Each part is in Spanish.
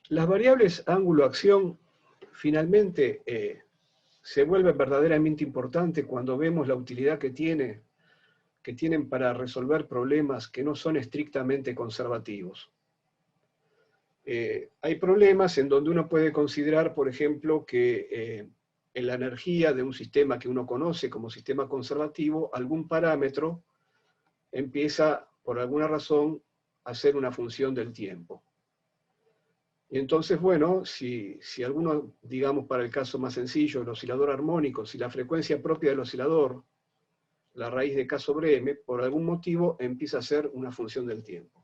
Las variables ángulo-acción finalmente se vuelven verdaderamente importantes cuando vemos la utilidad que tienen para resolver problemas que no son estrictamente conservativos. Hay problemas en donde uno puede considerar, por ejemplo, que en la energía de un sistema que uno conoce como sistema conservativo, algún parámetro empieza, por alguna razón, a ser una función del tiempo. Y entonces, bueno, si alguno, digamos para el caso más sencillo, el oscilador armónico, si la frecuencia propia del oscilador, la raíz de K sobre M, por algún motivo empieza a ser una función del tiempo.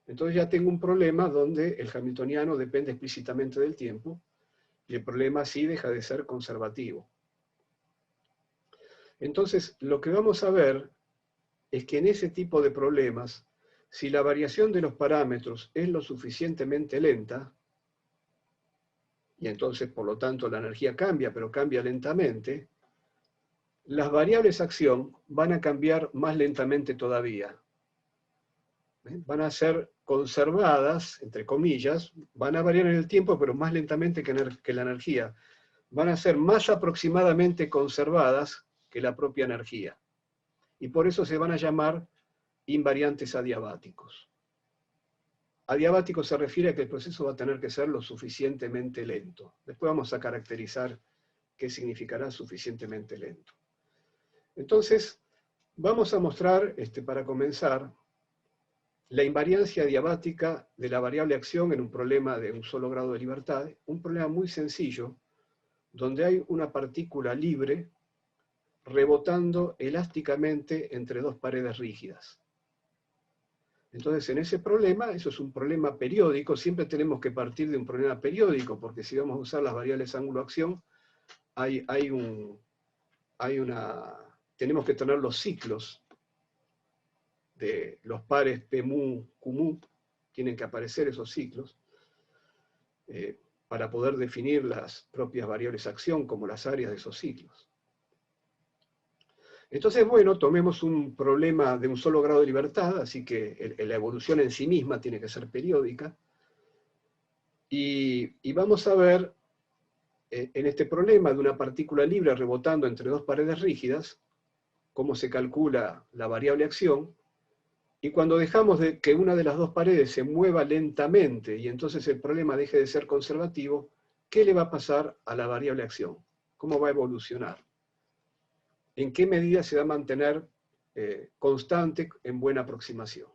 Entonces ya tengo un problema donde el hamiltoniano depende explícitamente del tiempo, y el problema sí deja de ser conservativo. Entonces, lo que vamos a ver es que en ese tipo de problemas, si la variación de los parámetros es lo suficientemente lenta, y entonces por lo tanto la energía cambia, pero cambia lentamente, las variables acción van a cambiar más lentamente todavía. Van a ser conservadas, entre comillas, van a variar en el tiempo, pero más lentamente que la energía. Van a ser más aproximadamente conservadas que la propia energía. Y por eso se van a llamar invariantes adiabáticos. Adiabático se refiere a que el proceso va a tener que ser lo suficientemente lento. Después vamos a caracterizar qué significará suficientemente lento. Entonces, vamos a mostrar, para comenzar, la invariancia adiabática de la variable acción en un problema de un solo grado de libertad, un problema muy sencillo, donde hay una partícula libre rebotando elásticamente entre dos paredes rígidas. Entonces, en ese problema, eso es un problema periódico, siempre tenemos que partir de un problema periódico, porque si vamos a usar las variables ángulo-acción, tenemos que tener los ciclos de los pares P mu, Q mu, tienen que aparecer esos ciclos, para poder definir las propias variables acción como las áreas de esos ciclos. Entonces, bueno, tomemos un problema de un solo grado de libertad, así que la evolución en sí misma tiene que ser periódica, y vamos a ver en este problema de una partícula libre rebotando entre dos paredes rígidas, cómo se calcula la variable acción, y cuando dejamos de que una de las dos paredes se mueva lentamente y entonces el problema deje de ser conservativo, ¿qué le va a pasar a la variable acción? ¿Cómo va a evolucionar? ¿En qué medida se va a mantener constante en buena aproximación?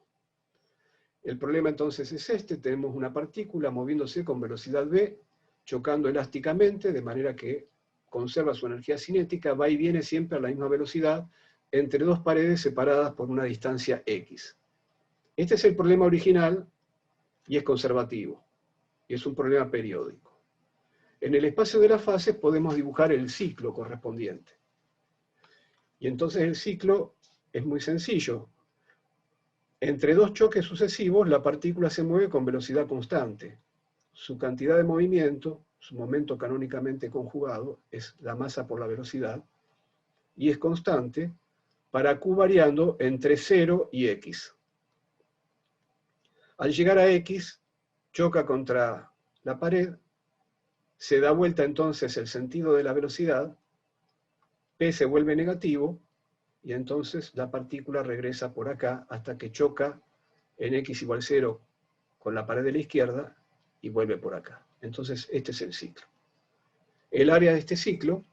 El problema entonces es tenemos una partícula moviéndose con velocidad v, chocando elásticamente, de manera que conserva su energía cinética, va y viene siempre a la misma velocidad, entre dos paredes separadas por una distancia x. Este es el problema original y es conservativo, y es un problema periódico. En el espacio de las fases podemos dibujar el ciclo correspondiente. Y entonces el ciclo es muy sencillo. Entre dos choques sucesivos, la partícula se mueve con velocidad constante. Su cantidad de movimiento, su momento canónicamente conjugado, es la masa por la velocidad, y es constante para Q variando entre 0 y x. Al llegar a x, choca contra la pared, se da vuelta entonces el sentido de la velocidad, P se vuelve negativo, y entonces la partícula regresa por acá hasta que choca en x igual 0 con la pared de la izquierda y vuelve por acá. Entonces este es el ciclo. El área de este ciclo,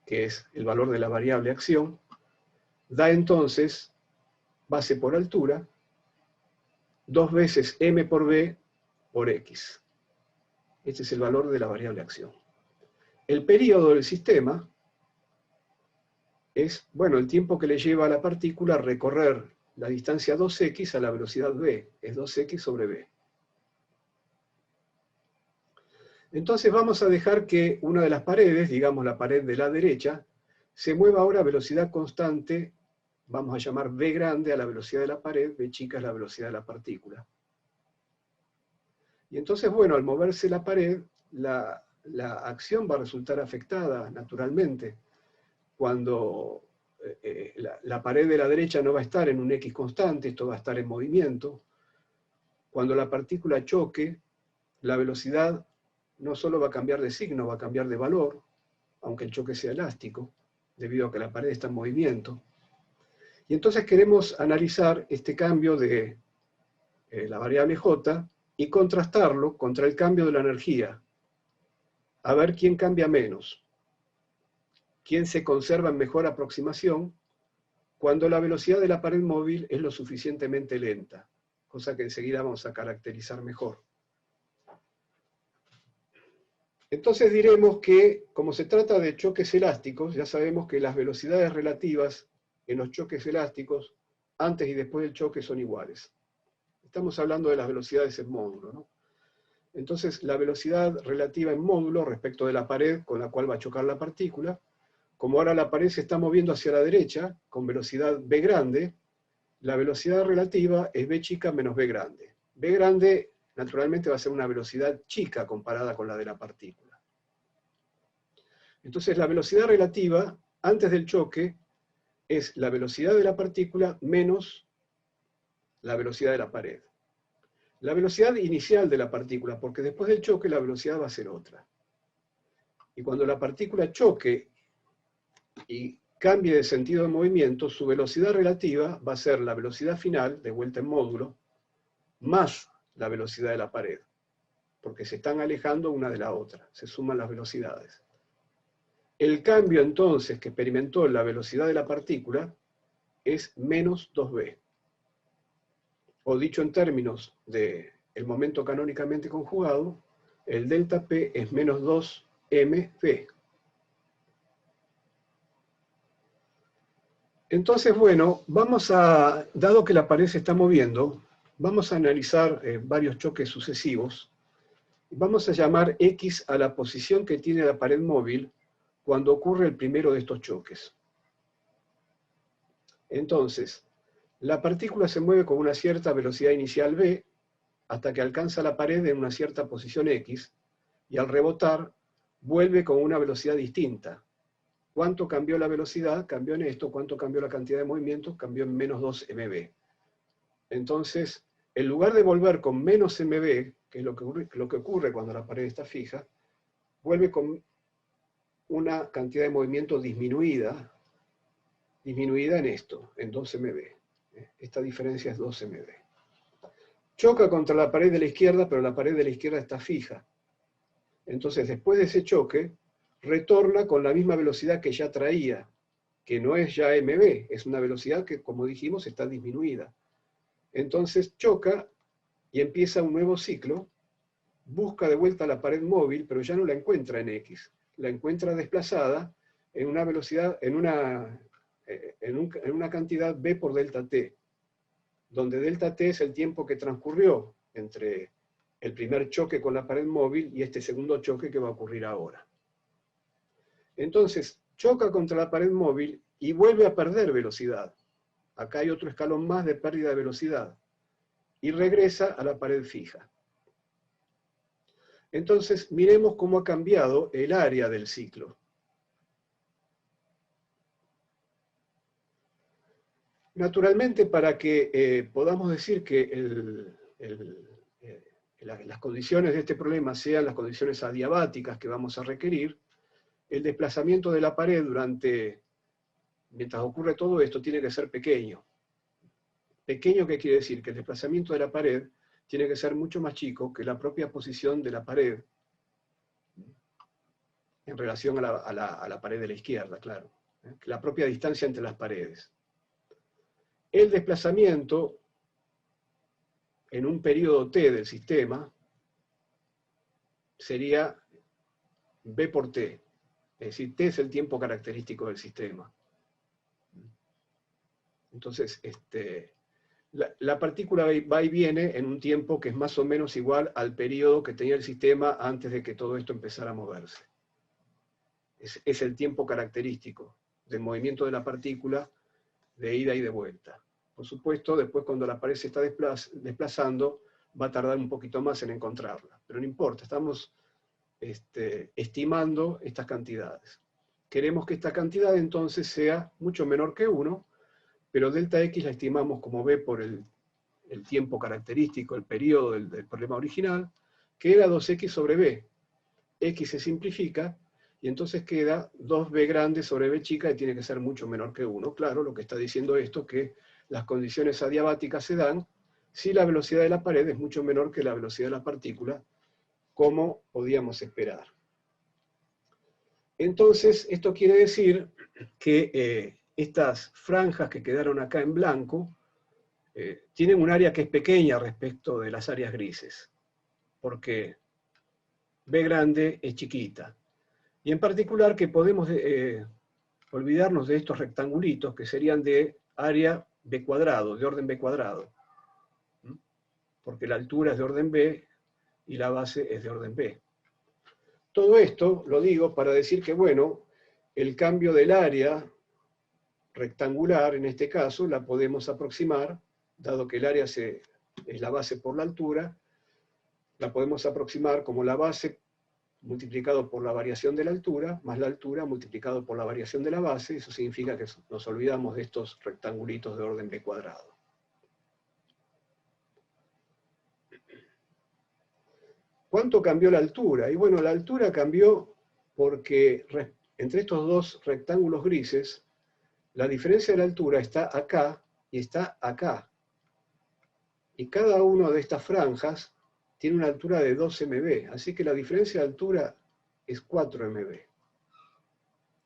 que es el valor de la variable acción, da entonces, base por altura, 2 veces m por b por x. Este es el valor de la variable acción. El período del sistema es, bueno, el tiempo que le lleva a la partícula recorrer la distancia 2x a la velocidad v, es 2x sobre v. Entonces vamos a dejar que una de las paredes, digamos la pared de la derecha, se mueva ahora a velocidad constante, vamos a llamar v grande a la velocidad de la pared, v chica es la velocidad de la partícula. Y entonces, bueno, al moverse la pared, la acción va a resultar afectada naturalmente cuando la pared de la derecha no va a estar en un x constante, esto va a estar en movimiento. cuando la partícula choque, la velocidad no solo va a cambiar de signo, va a cambiar de valor, aunque el choque sea elástico, debido a que la pared está en movimiento. Y entonces queremos analizar este cambio de la variable J y contrastarlo contra el cambio de la energía, a ver quién cambia menos, quién se conserva en mejor aproximación cuando la velocidad de la pared móvil es lo suficientemente lenta, cosa que enseguida vamos a caracterizar mejor. Entonces diremos que, como se trata de choques elásticos, ya sabemos que las velocidades relativas en los choques elásticos, antes y después del choque, son iguales. Estamos hablando de las velocidades en módulo, ¿no? Entonces, la velocidad relativa en módulo respecto de la pared con la cual va a chocar la partícula, como ahora la pared se está moviendo hacia la derecha, con velocidad b grande, la velocidad relativa es b chica menos b grande. B grande, naturalmente, va a ser una velocidad chica comparada con la de la partícula. Entonces, la velocidad relativa, antes del choque, es la velocidad de la partícula menos la velocidad de la pared. La velocidad inicial de la partícula, porque después del choque la velocidad va a ser otra. Y cuando la partícula choque y cambie de sentido de movimiento, su velocidad relativa va a ser la velocidad final, de vuelta en módulo, más la velocidad de la pared, porque se están alejando una de la otra, se suman las velocidades. El cambio entonces que experimentó la velocidad de la partícula es menos 2b. O dicho en términos del momento canónicamente conjugado, el delta P es menos 2mv. Entonces, bueno, dado que la pared se está moviendo, vamos a analizar varios choques sucesivos. Vamos a llamar X a la posición que tiene la pared móvil cuando ocurre el primero de estos choques. Entonces, la partícula se mueve con una cierta velocidad inicial v hasta que alcanza la pared en una cierta posición x, y al rebotar vuelve con una velocidad distinta. ¿Cuánto cambió la velocidad? Cambió en esto. ¿Cuánto cambió la cantidad de movimientos? Cambió en menos 2mv. Entonces, en lugar de volver con menos mv, que es lo que ocurre cuando la pared está fija, vuelve con una cantidad de movimiento disminuida en esto, en 2mv. Esta diferencia es 2mv. Choca contra la pared de la izquierda, pero la pared de la izquierda está fija. Entonces, después de ese choque, retorna con la misma velocidad que ya traía, que no es ya mv, es una velocidad que, como dijimos, está disminuida. Entonces choca y empieza un nuevo ciclo, busca de vuelta la pared móvil, pero ya no la encuentra en x, la encuentra desplazada en una velocidad, en una cantidad b por delta t, donde delta t es el tiempo que transcurrió entre el primer choque con la pared móvil y este segundo choque que va a ocurrir ahora. Entonces, choca contra la pared móvil y vuelve a perder velocidad. Acá hay otro escalón más de pérdida de velocidad. Y regresa a la pared fija. Entonces, miremos cómo ha cambiado el área del ciclo. Naturalmente, para que podamos decir que las condiciones de este problema sean las condiciones adiabáticas que vamos a requerir, el desplazamiento de la pared mientras ocurre todo esto, tiene que ser pequeño. Pequeño, ¿qué quiere decir? Que el desplazamiento de la pared tiene que ser mucho más chico que la propia posición de la pared en relación a la pared de la izquierda, claro. La propia distancia entre las paredes. El desplazamiento en un periodo t del sistema sería b por t. Es decir, t es el tiempo característico del sistema. Entonces, la partícula va y viene en un tiempo que es más o menos igual al periodo que tenía el sistema antes de que todo esto empezara a moverse. Es el tiempo característico del movimiento de la partícula de ida y de vuelta. Por supuesto, después cuando la pared se está desplazando, va a tardar un poquito más en encontrarla. Pero no importa, estamos estimando estas cantidades. Queremos que esta cantidad entonces sea mucho menor que 1, pero delta x la estimamos como b por el el tiempo característico, el periodo del problema original, que era 2x sobre b. X se simplifica y entonces queda 2b grande sobre b chica y tiene que ser mucho menor que 1. Claro, lo que está diciendo esto es que las condiciones adiabáticas se dan si la velocidad de la pared es mucho menor que la velocidad de la partícula, como podíamos esperar. Entonces, esto quiere decir que estas franjas que quedaron acá en blanco tienen un área que es pequeña respecto de las áreas grises, porque B grande es chiquita. Y en particular que podemos olvidarnos de estos rectangulitos que serían de área B cuadrado, de orden B cuadrado, porque la altura es de orden B y la base es de orden B. Todo esto lo digo para decir que, bueno, el cambio del área rectangular, en este caso, la podemos aproximar, dado que el área es la base por la altura, la podemos aproximar como la base multiplicado por la variación de la altura, más la altura multiplicado por la variación de la base. Eso significa que nos olvidamos de estos rectangulitos de orden B cuadrado. ¿Cuánto cambió la altura? Y bueno, la altura cambió porque entre estos dos rectángulos grises, la diferencia de la altura está acá y está acá. Y cada una de estas franjas tiene una altura de 2 mb, así que la diferencia de altura es 4 mb.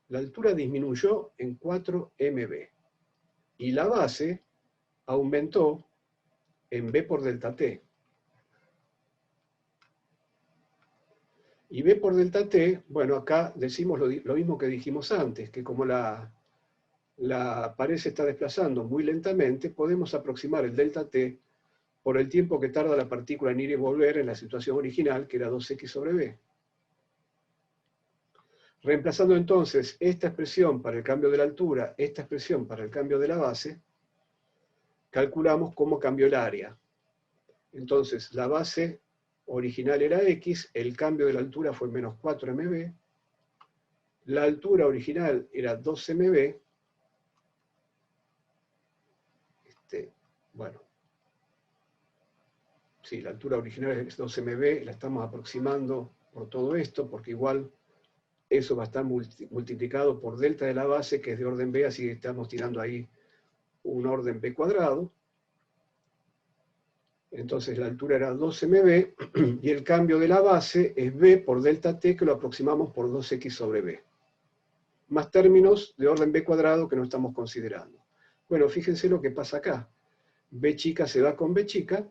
La altura disminuyó en 4 mb. Y la base aumentó en B por delta T. Y B por delta T, bueno, acá decimos lo mismo que dijimos antes, que como la pared se está desplazando muy lentamente, podemos aproximar el delta T por el tiempo que tarda la partícula en ir y volver en la situación original, que era 2x sobre B. Reemplazando entonces esta expresión para el cambio de la altura, esta expresión para el cambio de la base, calculamos cómo cambió el área. Entonces, la base original era X, el cambio de la altura fue menos 4 mb, la altura original era 2 mb, bueno, sí, la altura original es 12 mb, la estamos aproximando por todo esto, porque igual eso va a estar multiplicado por delta de la base, que es de orden B, así que estamos tirando ahí un orden B cuadrado. Entonces la altura era 12 mb, y el cambio de la base es B por delta T, que lo aproximamos por 2x sobre B. Más términos de orden B cuadrado que no estamos considerando. Bueno, fíjense lo que pasa acá. B chica se va con B chica,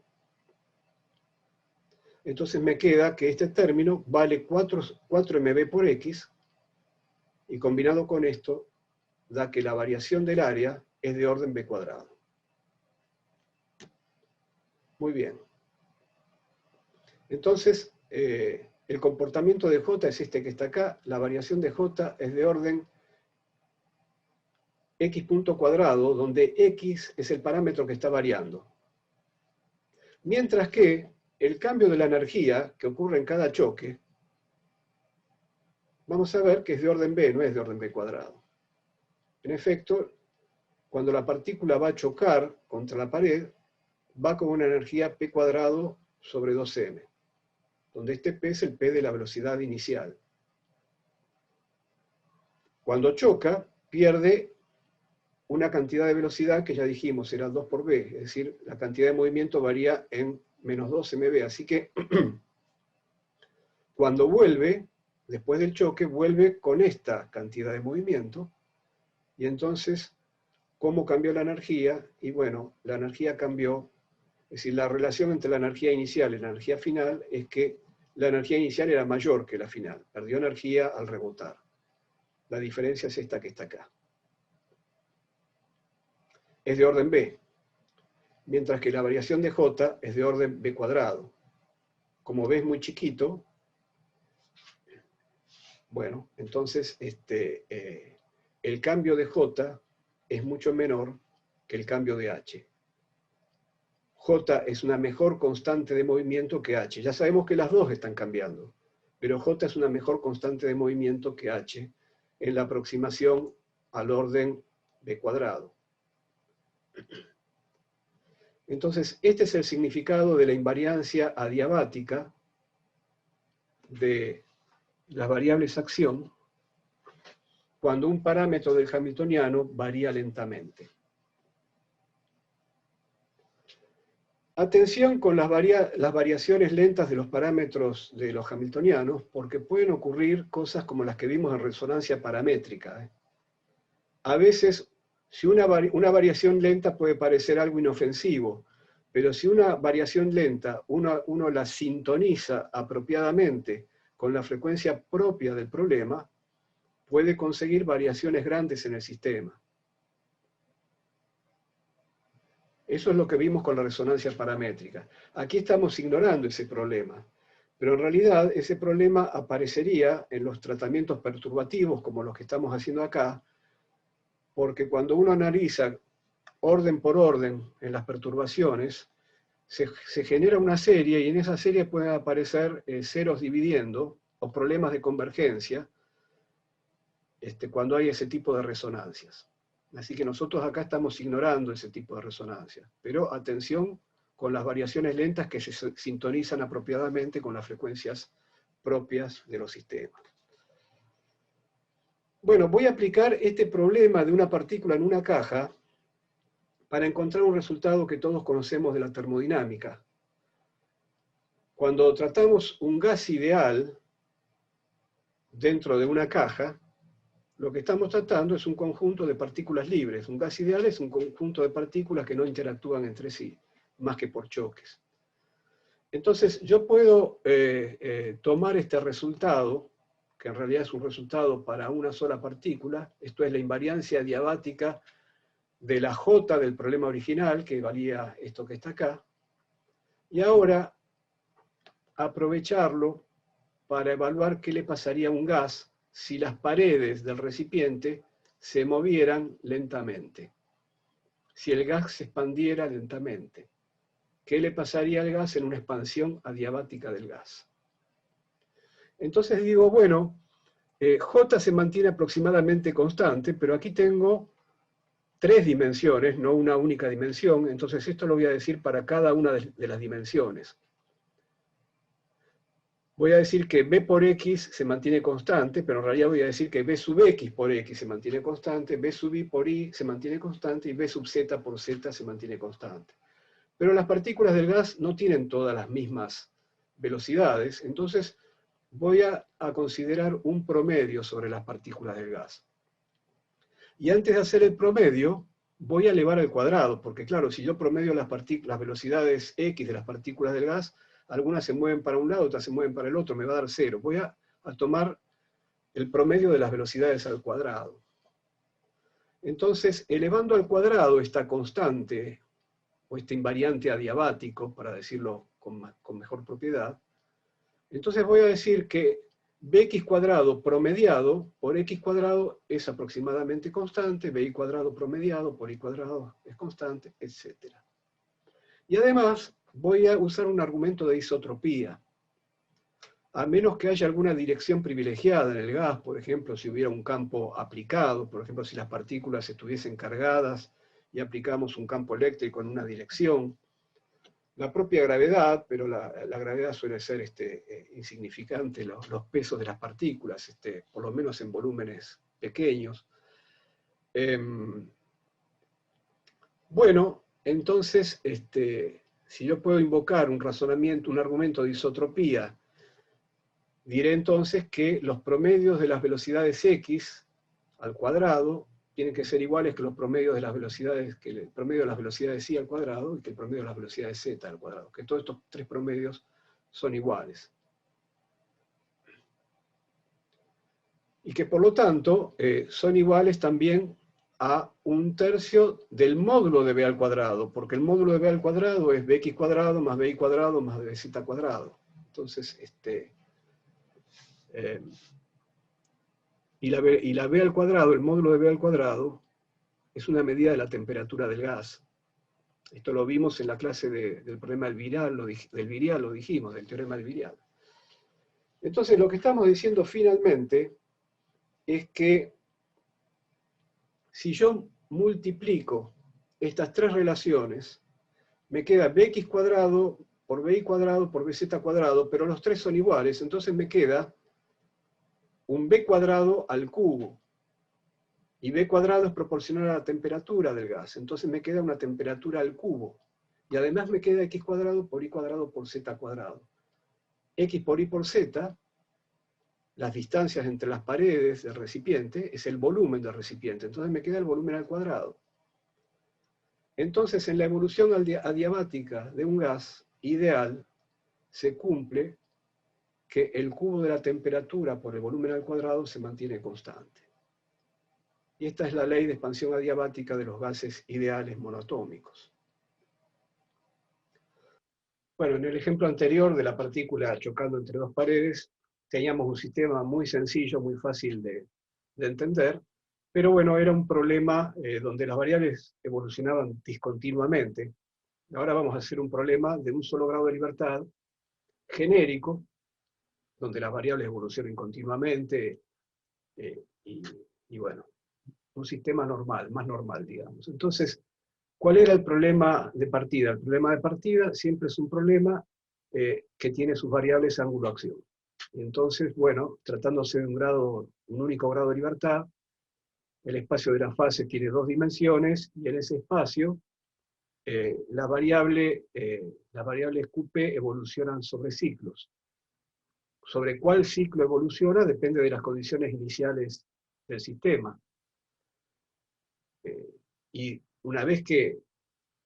entonces me queda que este término vale 4 mb por X, y combinado con esto, da que la variación del área es de orden B cuadrado. Muy bien. Entonces, el comportamiento de J es este que está acá. La variación de J es de orden X punto cuadrado, donde X es el parámetro que está variando. Mientras que el cambio de la energía que ocurre en cada choque, vamos a ver que es de orden B, no es de orden B cuadrado. En efecto, cuando la partícula va a chocar contra la pared, va con una energía P cuadrado sobre 2m, donde este P es el P de la velocidad inicial. Cuando choca, pierde una cantidad de velocidad que ya dijimos era 2 por b, es decir, la cantidad de movimiento varía en menos 2 mb, así que cuando vuelve, después del choque, vuelve con esta cantidad de movimiento, y entonces, ¿cómo cambió la energía? Y bueno, la energía cambió, es decir, la relación entre la energía inicial y la energía final es que la energía inicial era mayor que la final, perdió energía al rebotar. La diferencia es esta que está acá. Es de orden B, mientras que la variación de J es de orden B cuadrado. Como B es muy chiquito, bueno, entonces el cambio de J es mucho menor que el cambio de H. J es una mejor constante de movimiento que H. Ya sabemos que las dos están cambiando, pero J es una mejor constante de movimiento que H en la aproximación al orden B cuadrado. Entonces, este es el significado de la invariancia adiabática de las variables acción cuando un parámetro del hamiltoniano varía lentamente. Atención con las variaciones lentas de los parámetros de los hamiltonianos, porque pueden ocurrir cosas como las que vimos en resonancia paramétrica. A veces, si una variación lenta puede parecer algo inofensivo, pero si una variación lenta uno la sintoniza apropiadamente con la frecuencia propia del problema, puede conseguir variaciones grandes en el sistema. Eso es lo que vimos con la resonancia paramétrica. Aquí estamos ignorando ese problema, pero en realidad ese problema aparecería en los tratamientos perturbativos como los que estamos haciendo acá, porque cuando uno analiza orden por orden en las perturbaciones, se genera una serie y en esa serie pueden aparecer ceros dividiendo o problemas de convergencia cuando hay ese tipo de resonancias. Así que nosotros acá estamos ignorando ese tipo de resonancia. Pero atención con las variaciones lentas que se sintonizan apropiadamente con las frecuencias propias de los sistemas. Bueno, voy a aplicar este problema de una partícula en una caja para encontrar un resultado que todos conocemos de la termodinámica. Cuando tratamos un gas ideal dentro de una caja, lo que estamos tratando es un conjunto de partículas libres. Un gas ideal es un conjunto de partículas que no interactúan entre sí, más que por choques. Entonces, yo puedo tomar este resultado, que en realidad es un resultado para una sola partícula, esto es la invariancia adiabática de la J del problema original, que valía esto que está acá, y ahora aprovecharlo para evaluar qué le pasaría a un gas si las paredes del recipiente se movieran lentamente, si el gas se expandiera lentamente. ¿Qué le pasaría al gas en una expansión adiabática del gas? Entonces digo, bueno, J se mantiene aproximadamente constante, pero aquí tengo 3 dimensiones, no una única dimensión, entonces esto lo voy a decir para cada una de las dimensiones. Voy a decir que B por X se mantiene constante, pero en realidad voy a decir que B sub X por X se mantiene constante, B sub Y por Y se mantiene constante y B sub Z por Z se mantiene constante. Pero las partículas del gas no tienen todas las mismas velocidades, entonces voy a considerar un promedio sobre las partículas del gas. Y antes de hacer el promedio, voy a elevar al cuadrado, porque claro, si yo promedio las velocidades X de las partículas del gas, algunas se mueven para un lado, otras se mueven para el otro, me va a dar 0. Voy a tomar el promedio de las velocidades al cuadrado. Entonces, elevando al cuadrado esta constante, o este invariante adiabático, para decirlo con mejor propiedad, entonces voy a decir que bx cuadrado promediado por x cuadrado es aproximadamente constante, bi cuadrado promediado por y cuadrado es constante, etc. Y además voy a usar un argumento de isotropía. A menos que haya alguna dirección privilegiada en el gas, por ejemplo, si hubiera un campo aplicado, por ejemplo, si las partículas estuviesen cargadas y aplicamos un campo eléctrico en una dirección, la propia gravedad, pero la gravedad suele ser insignificante, los pesos de las partículas, por lo menos en volúmenes pequeños. Bueno, entonces, si yo puedo invocar un razonamiento, un argumento de isotropía, diré entonces que los promedios de las velocidades x al cuadrado tienen que ser iguales que los promedios de las velocidades, que el promedio de las velocidades y al cuadrado y que el promedio de las velocidades z al cuadrado, que todos estos 3 promedios son iguales. Y que por lo tanto son iguales también a 1/3 del módulo de b al cuadrado, porque el módulo de b al cuadrado es bx cuadrado más bi cuadrado más bz cuadrado. Entonces, y la b al cuadrado, el módulo de b al cuadrado, es una medida de la temperatura del gas. Esto lo vimos en la clase del problema del virial, lo dijimos, del teorema del virial. Entonces, lo que estamos diciendo finalmente es que si yo multiplico estas 3 relaciones, me queda bx cuadrado por bi cuadrado por bz cuadrado, pero los tres son iguales, entonces me queda un b cuadrado al cubo. Y b cuadrado es proporcional a la temperatura del gas, entonces me queda una temperatura al cubo. Y además me queda x cuadrado por y cuadrado por z cuadrado. X por y por z, las distancias entre las paredes del recipiente, es el volumen del recipiente, entonces me queda el volumen al cuadrado. Entonces, en la evolución adiabática de un gas ideal, se cumple que el cubo de la temperatura por el volumen al cuadrado se mantiene constante. Y esta es la ley de expansión adiabática de los gases ideales monoatómicos. Bueno, en el ejemplo anterior de la partícula chocando entre dos paredes, teníamos un sistema muy sencillo, muy fácil de entender, pero bueno, era un problema donde las variables evolucionaban discontinuamente. Ahora vamos a hacer un problema de un solo grado de libertad, genérico, donde las variables evolucionen continuamente, y bueno, un sistema normal, más normal, digamos. Entonces, ¿cuál era el problema de partida? El problema de partida siempre es un problema que tiene sus variables ángulo-acción. Entonces, bueno, tratándose de un único grado de libertad, el espacio de la fase tiene dos dimensiones, y en ese espacio las variables QP evolucionan sobre ciclos. Sobre cuál ciclo evoluciona depende de las condiciones iniciales del sistema. Y una vez que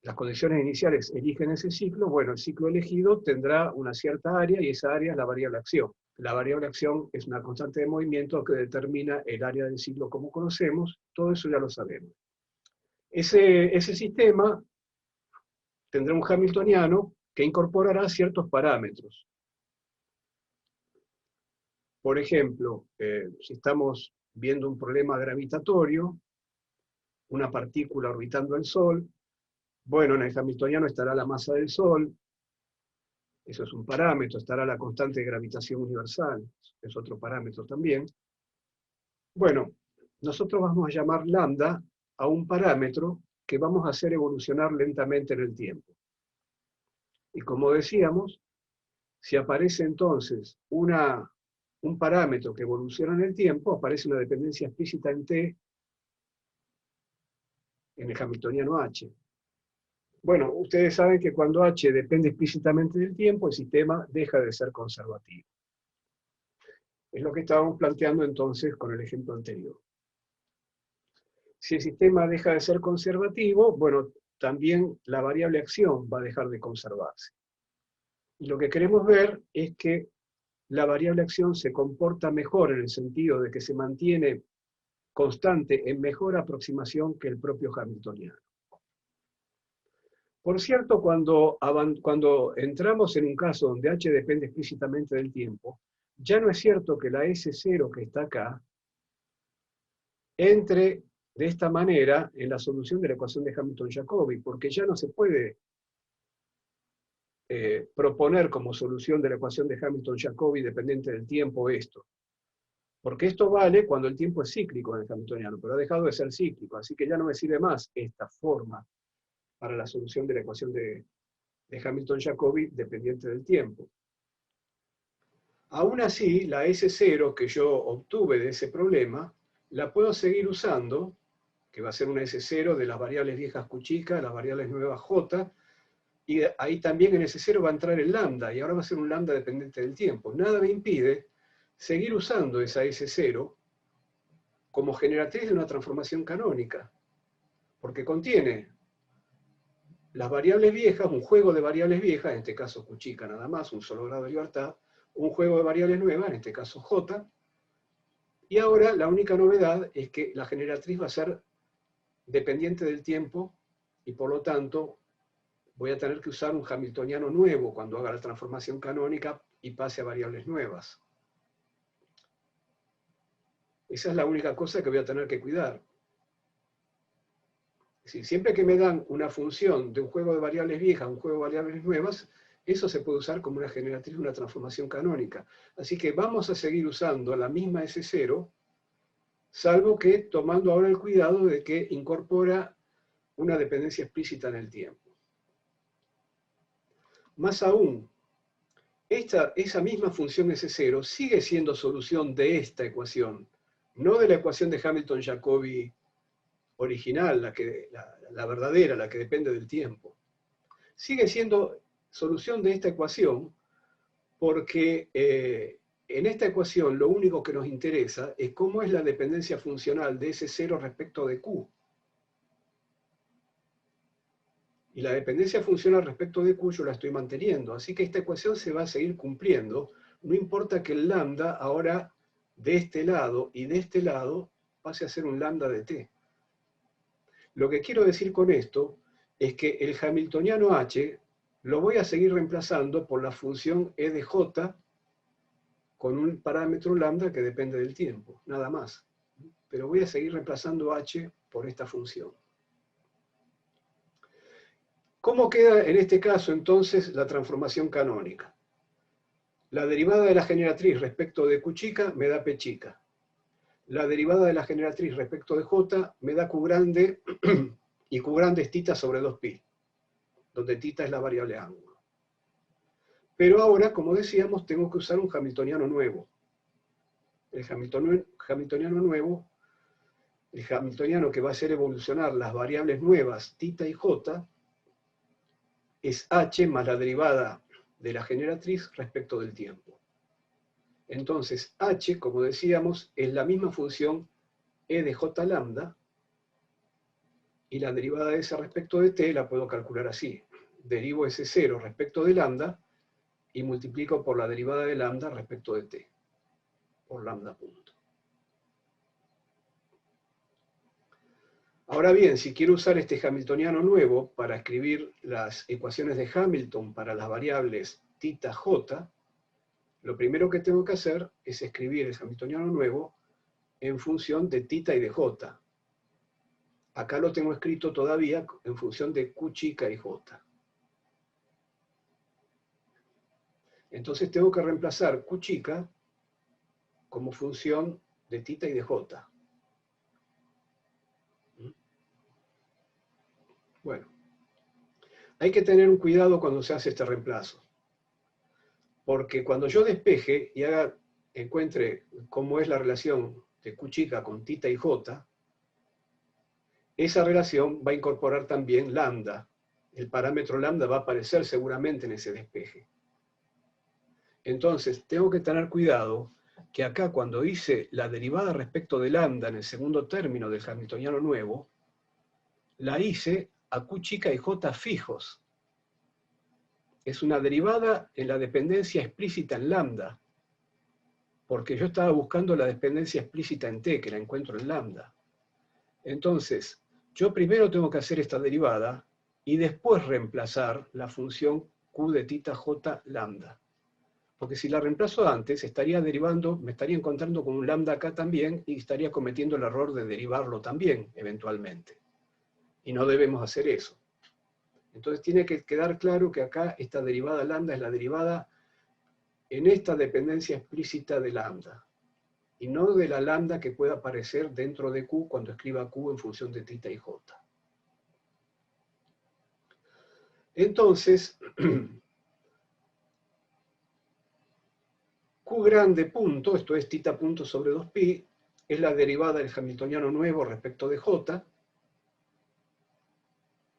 las condiciones iniciales eligen ese ciclo, bueno, el ciclo elegido tendrá una cierta área, y esa área es la variable acción. La variable acción es una constante de movimiento que determina el área del ciclo como conocemos, todo eso ya lo sabemos. Ese sistema tendrá un hamiltoniano que incorporará ciertos parámetros. Por ejemplo, si estamos viendo un problema gravitatorio, una partícula orbitando el Sol, bueno, en el hamiltoniano estará la masa del Sol, eso es un parámetro, estará la constante de gravitación universal, es otro parámetro también. Bueno, nosotros vamos a llamar lambda a un parámetro que vamos a hacer evolucionar lentamente en el tiempo. Y como decíamos, si aparece entonces un parámetro que evoluciona en el tiempo, aparece una dependencia explícita en T, en el hamiltoniano H. Bueno, ustedes saben que cuando H depende explícitamente del tiempo, el sistema deja de ser conservativo. Es lo que estábamos planteando entonces con el ejemplo anterior. Si el sistema deja de ser conservativo, bueno, también la variable acción va a dejar de conservarse. Y lo que queremos ver es que la variable acción se comporta mejor en el sentido de que se mantiene constante en mejor aproximación que el propio hamiltoniano. Por cierto, cuando entramos en un caso donde H depende explícitamente del tiempo, ya no es cierto que la S0 que está acá entre de esta manera en la solución de la ecuación de Hamilton-Jacobi, porque ya no se puede proponer como solución de la ecuación de Hamilton-Jacobi dependiente del tiempo esto. Porque esto vale cuando el tiempo es cíclico en el hamiltoniano, pero ha dejado de ser cíclico, así que ya no me sirve más esta forma para la solución de la ecuación de Hamilton-Jacobi dependiente del tiempo. Aún así, la S0 que yo obtuve de ese problema, la puedo seguir usando, que va a ser una S0 de las variables viejas Q chica, las variables nuevas J, y ahí también en S0 va a entrar el lambda, y ahora va a ser un lambda dependiente del tiempo. Nada me impide seguir usando esa S0 como generatriz de una transformación canónica, porque contiene las variables viejas, un juego de variables viejas, en este caso Q chica nada más, un solo grado de libertad, un juego de variables nuevas, en este caso J, y ahora la única novedad es que la generatriz va a ser dependiente del tiempo, y por lo tanto voy a tener que usar un hamiltoniano nuevo cuando haga la transformación canónica y pase a variables nuevas. Esa es la única cosa que voy a tener que cuidar. Es decir, siempre que me dan una función de un juego de variables viejas, un juego de variables nuevas, eso se puede usar como una generatriz de una transformación canónica. Así que vamos a seguir usando la misma S0, salvo que tomando ahora el cuidado de que incorpora una dependencia explícita en el tiempo. Más aún, esa misma función S0 sigue siendo solución de esta ecuación, no de la ecuación de Hamilton-Jacobi original, la verdadera, la que depende del tiempo. Sigue siendo solución de esta ecuación porque en esta ecuación lo único que nos interesa es cómo es la dependencia funcional de S0 respecto de Q. Y la dependencia funcional respecto de Q yo la estoy manteniendo, así que esta ecuación se va a seguir cumpliendo, no importa que el lambda ahora de este lado y de este lado pase a ser un lambda de t. Lo que quiero decir con esto es que el hamiltoniano h lo voy a seguir reemplazando por la función e de j con un parámetro lambda que depende del tiempo, nada más. Pero voy a seguir reemplazando h por esta función. ¿Cómo queda en este caso entonces la transformación canónica? La derivada de la generatriz respecto de Q chica me da P chica. La derivada de la generatriz respecto de J me da Q grande y Q grande es tita sobre 2pi, donde tita es la variable ángulo. Pero ahora, como decíamos, tengo que usar un hamiltoniano nuevo. El hamiltoniano nuevo, el hamiltoniano que va a hacer evolucionar las variables nuevas, tita y j, es h más la derivada de la generatriz respecto del tiempo. Entonces, h, como decíamos, es la misma función e de j lambda, y la derivada de esa respecto de t la puedo calcular así. Derivo ese 0 respecto de lambda y multiplico por la derivada de lambda respecto de t, por lambda punto. Ahora bien, si quiero usar este hamiltoniano nuevo para escribir las ecuaciones de Hamilton para las variables tita j, lo primero que tengo que hacer es escribir el hamiltoniano nuevo en función de tita y de j. Acá lo tengo escrito todavía en función de q chica y j. Entonces tengo que reemplazar q chica como función de tita y de j. Bueno, hay que tener un cuidado cuando se hace este reemplazo. Porque cuando yo despeje y encuentre cómo es la relación de q chica con tita y j, esa relación va a incorporar también lambda. El parámetro lambda va a aparecer seguramente en ese despeje. Entonces, tengo que tener cuidado que acá cuando hice la derivada respecto de lambda en el segundo término del hamiltoniano nuevo, la hice a q chica y j fijos. Es una derivada en la dependencia explícita en lambda, porque yo estaba buscando la dependencia explícita en t, que la encuentro en lambda. Entonces, yo primero tengo que hacer esta derivada y después reemplazar la función q de tita j lambda. Porque si la reemplazo antes, estaría derivando, me estaría encontrando con un lambda acá también y estaría cometiendo el error de derivarlo también, eventualmente. Y no debemos hacer eso. Entonces tiene que quedar claro que acá esta derivada lambda es la derivada en esta dependencia explícita de lambda, y no de la lambda que pueda aparecer dentro de q cuando escriba q en función de tita y j. Entonces, q grande punto, esto es tita punto sobre 2pi, es la derivada del hamiltoniano nuevo respecto de j.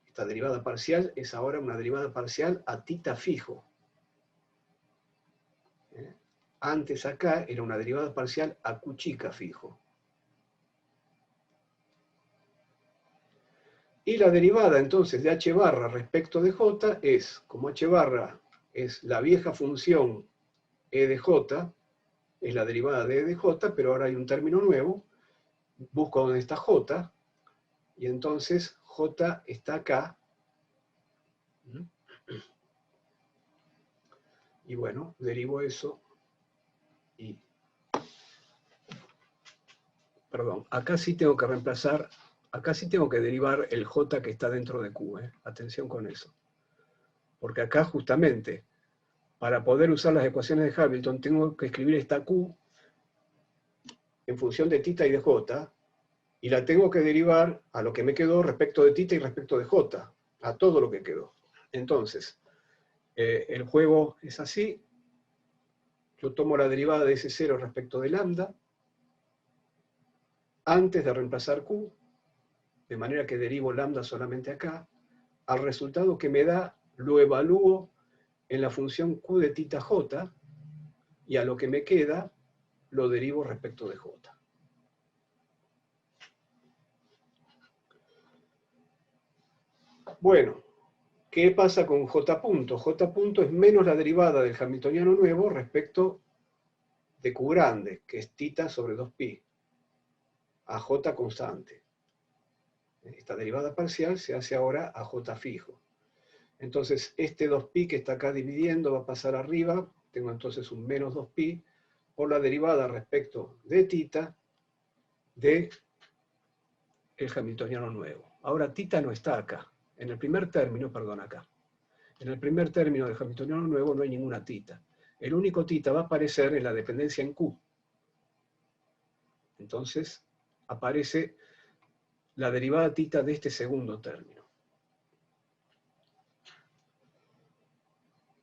Esta derivada parcial es ahora una derivada parcial a tita fijo. Antes acá era una derivada parcial a q chica fijo. Y la derivada entonces de h barra respecto de j es, como h barra es la vieja función e de j, es la derivada de e de j, pero ahora hay un término nuevo, busco dónde está j, y entonces j está acá. Y bueno, derivo eso y... Perdón, acá sí tengo que reemplazar, acá sí tengo que derivar el j que está dentro de q, atención con eso. Porque acá justamente, para poder usar las ecuaciones de Hamilton, tengo que escribir esta q en función de tita y de j, y la tengo que derivar a lo que me quedó respecto de tita y respecto de j, a todo lo que quedó. Entonces, El juego es así. Yo tomo la derivada de S0 respecto de lambda, antes de reemplazar Q, de manera que derivo lambda solamente acá. Al resultado que me da, lo evalúo en la función Q de tita J, y a lo que me queda, lo derivo respecto de J. Bueno, ¿qué pasa con J punto? J punto es menos la derivada del hamiltoniano nuevo respecto de Q grande, que es tita sobre 2pi, a J constante. Esta derivada parcial se hace ahora a J fijo. Entonces, este 2pi que está acá dividiendo va a pasar arriba, tengo entonces un menos 2pi, por la derivada respecto de tita de el hamiltoniano nuevo. Ahora, tita no está acá. En el primer término, perdón, acá. En el primer término del hamiltoniano nuevo no hay ninguna tita. El único tita va a aparecer en la dependencia en Q. Entonces, aparece la derivada tita de este segundo término.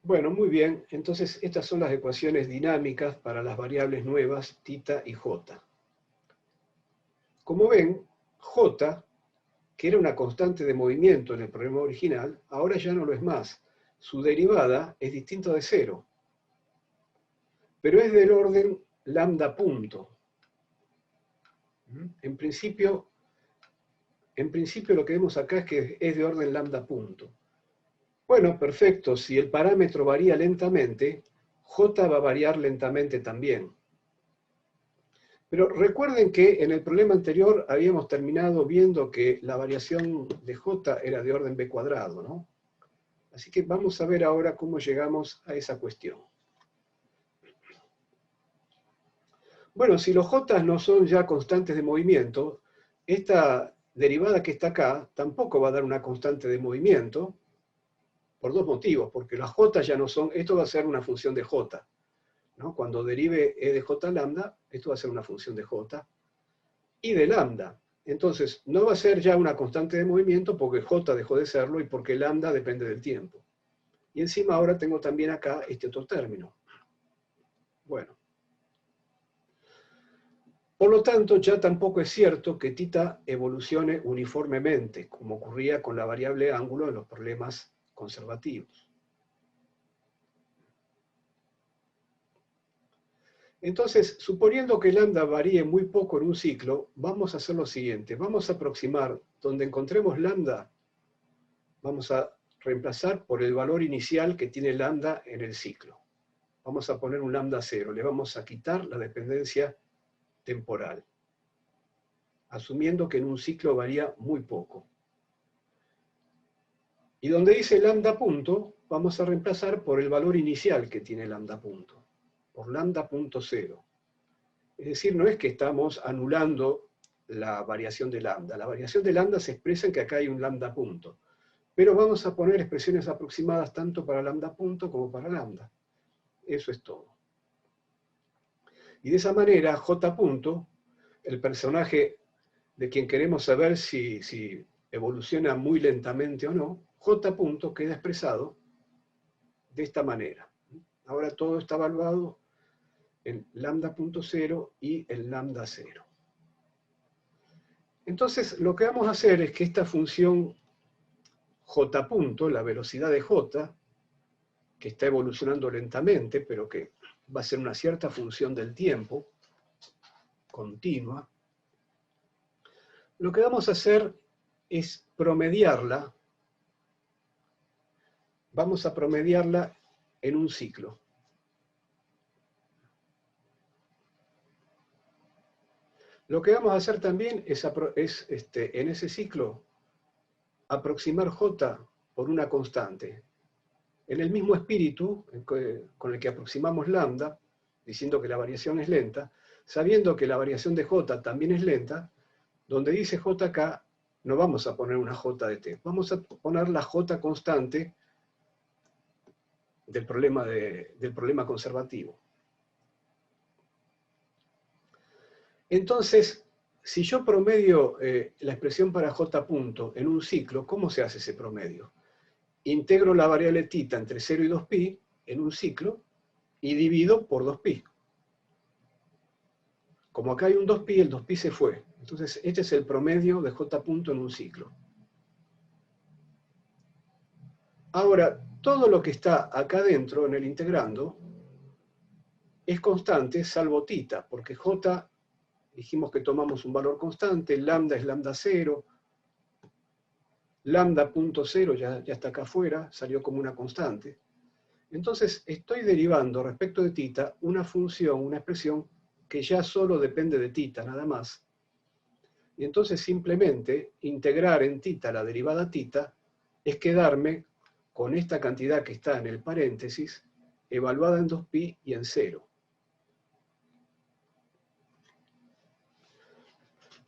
Bueno, muy bien. Entonces, estas son las ecuaciones dinámicas para las variables nuevas tita y j. Como ven, j, que era una constante de movimiento en el problema original, ahora ya no lo es más. Su derivada es distinta de cero, pero es del orden lambda punto. En principio lo que vemos acá es que es de orden lambda punto. Bueno, perfecto. Si el parámetro varía lentamente, j va a variar lentamente también. Pero recuerden que en el problema anterior habíamos terminado viendo que la variación de j era de orden b cuadrado, ¿no? Así que vamos a ver ahora cómo llegamos a esa cuestión. Bueno, si los j no son ya constantes de movimiento, esta derivada que está acá tampoco va a dar una constante de movimiento, por dos motivos, porque las j ya no son, esto va a ser una función de j, ¿no? Cuando derive e de j lambda, esto va a ser una función de j, y de lambda. Entonces, no va a ser ya una constante de movimiento porque j dejó de serlo y porque lambda depende del tiempo. Y encima ahora tengo también acá este otro término. Bueno. Por lo tanto, ya tampoco es cierto que tita evolucione uniformemente, como ocurría con la variable ángulo en los problemas conservativos. Entonces, suponiendo que lambda varíe muy poco en un ciclo, vamos a hacer lo siguiente. Vamos a aproximar, donde encontremos lambda, vamos a reemplazar por el valor inicial que tiene lambda en el ciclo. Vamos a poner un lambda 0, le vamos a quitar la dependencia temporal, asumiendo que en un ciclo varía muy poco. Y donde dice lambda punto, vamos a reemplazar por el valor inicial que tiene lambda punto, por lambda punto 0. Es decir, no es que estamos anulando la variación de lambda. La variación de lambda se expresa en que acá hay un lambda punto. Pero vamos a poner expresiones aproximadas tanto para lambda punto como para lambda. Eso es todo. Y de esa manera, J punto, el personaje de quien queremos saber si evoluciona muy lentamente o no, J punto queda expresado de esta manera. Ahora todo está evaluado en lambda punto 0 y en lambda 0. Entonces, lo que vamos a hacer es que esta función J punto, la velocidad de J, que está evolucionando lentamente, pero que va a ser una cierta función del tiempo, continua, lo que vamos a hacer es promediarla, vamos a promediarla en un ciclo. Lo que vamos a hacer también es en ese ciclo aproximar J por una constante. En el mismo espíritu con el que aproximamos lambda, diciendo que la variación es lenta, sabiendo que la variación de J también es lenta, donde dice J acá, no vamos a poner una J de t, vamos a poner la J constante del problema conservativo. Entonces, si yo promedio la expresión para J punto en un ciclo, ¿cómo se hace ese promedio? integro la variable tita entre 0 y 2pi en un ciclo y divido por 2pi. Como acá hay un 2pi, el 2pi se fue. Entonces, este es el promedio de j punto en un ciclo. Ahora, todo lo que está acá dentro, en el integrando, es constante, salvo tita, porque j, dijimos que tomamos un valor constante, lambda es lambda 0, lambda punto 0 ya está acá afuera, salió como una constante. Entonces, estoy derivando respecto de tita una función, una expresión que ya solo depende de tita, nada más. Y entonces simplemente integrar en tita la derivada tita es quedarme con esta cantidad que está en el paréntesis, evaluada en 2pi y en 0.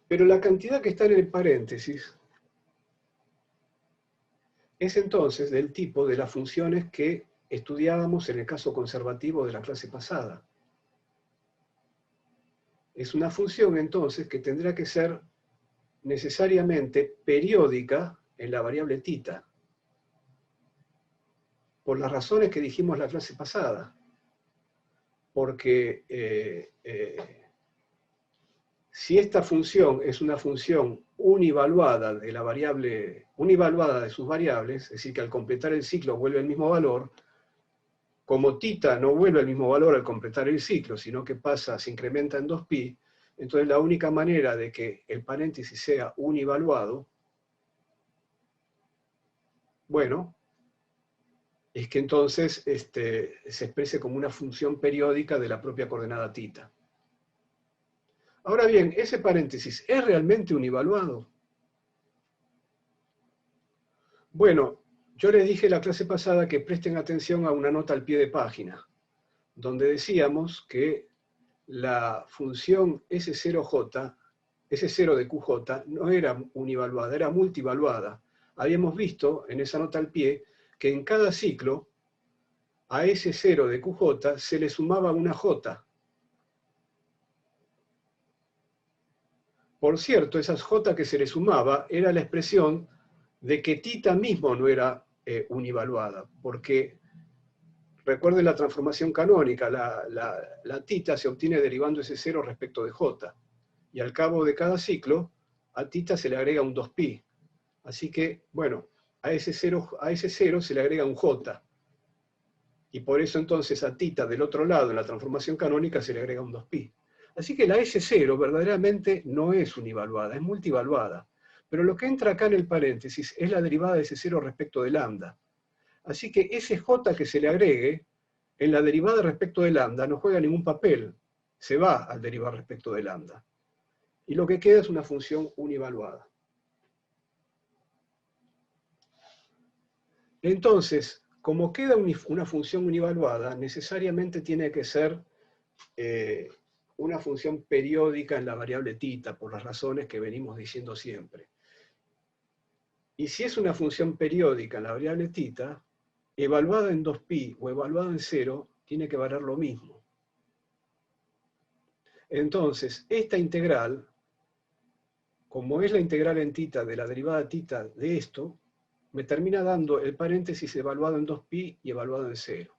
Pero la cantidad que está en el paréntesis es entonces del tipo de las funciones que estudiábamos en el caso conservativo de la clase pasada. Es una función entonces que tendrá que ser necesariamente periódica en la variable tita, por las razones que dijimos la clase pasada. Porque si esta función es una función univaluada de la variable, univaluada de sus variables, es decir, que al completar el ciclo vuelve el mismo valor, como tita no vuelve el mismo valor al completar el ciclo, sino que pasa, se incrementa en 2pi, entonces la única manera de que el paréntesis sea univaluado, bueno, es que entonces se exprese como una función periódica de la propia coordenada tita. Ahora bien, ese paréntesis, ¿es realmente univaluado? Bueno, yo les dije la clase pasada que presten atención a una nota al pie de página, donde decíamos que la función S0J, S0 de QJ, no era univaluada, era multivaluada. Habíamos visto en esa nota al pie que en cada ciclo a S0 de QJ se le sumaba una J. Por cierto, esas J que se le sumaba era la expresión de que tita mismo no era univaluada, porque recuerden la transformación canónica, la tita se obtiene derivando ese 0 respecto de j, y al cabo de cada ciclo, a tita se le agrega un 2pi. Así que, bueno, a ese 0 se le agrega un j, y por eso entonces a tita del otro lado, en la transformación canónica, se le agrega un 2pi. Así que la S0 verdaderamente no es univaluada, es multivaluada. Pero lo que entra acá en el paréntesis es la derivada de S0 respecto de lambda. Así que ese j que se le agregue en la derivada respecto de lambda no juega ningún papel, se va al derivar respecto de lambda. Y lo que queda es una función univaluada. Entonces, como queda una función univaluada, necesariamente tiene que ser una función periódica en la variable tita, por las razones que venimos diciendo siempre. Y si es una función periódica en la variable tita, evaluada en 2pi o evaluada en 0, tiene que valer lo mismo. Entonces, esta integral, como es la integral en tita de la derivada tita de esto, me termina dando el paréntesis evaluado en 2pi y evaluado en 0.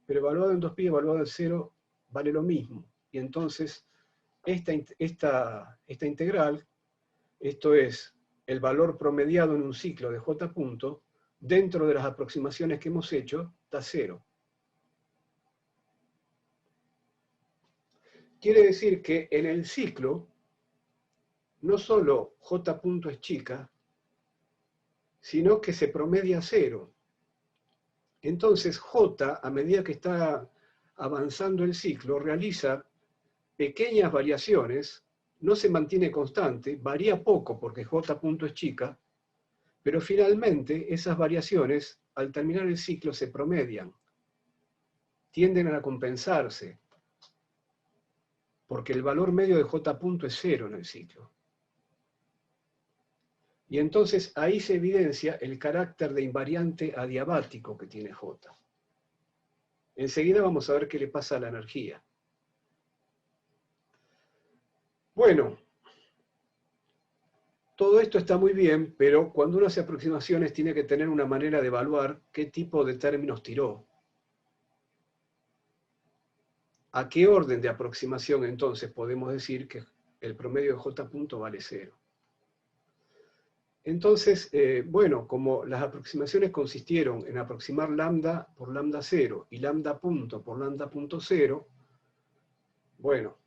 Pero evaluado en 2pi y evaluado en 0 vale lo mismo. Y entonces, esta integral, esto es el valor promediado en un ciclo de j punto, dentro de las aproximaciones que hemos hecho, da 0. Quiere decir que en el ciclo, no solo j punto es chica, sino que se promedia 0. Entonces j, a medida que está avanzando el ciclo, realiza pequeñas variaciones, no se mantiene constante, varía poco porque j punto es chica, pero finalmente esas variaciones, al terminar el ciclo, se promedian, tienden a compensarse, porque el valor medio de j punto es 0 en el ciclo. Y entonces ahí se evidencia el carácter de invariante adiabático que tiene J. Enseguida vamos a ver qué le pasa a la energía. Bueno, todo esto está muy bien, pero cuando uno hace aproximaciones tiene que tener una manera de evaluar qué tipo de términos tiró. ¿A qué orden de aproximación entonces podemos decir que el promedio de J punto vale 0? Entonces, bueno, como las aproximaciones consistieron en aproximar lambda por lambda 0 y lambda punto por lambda punto 0, bueno,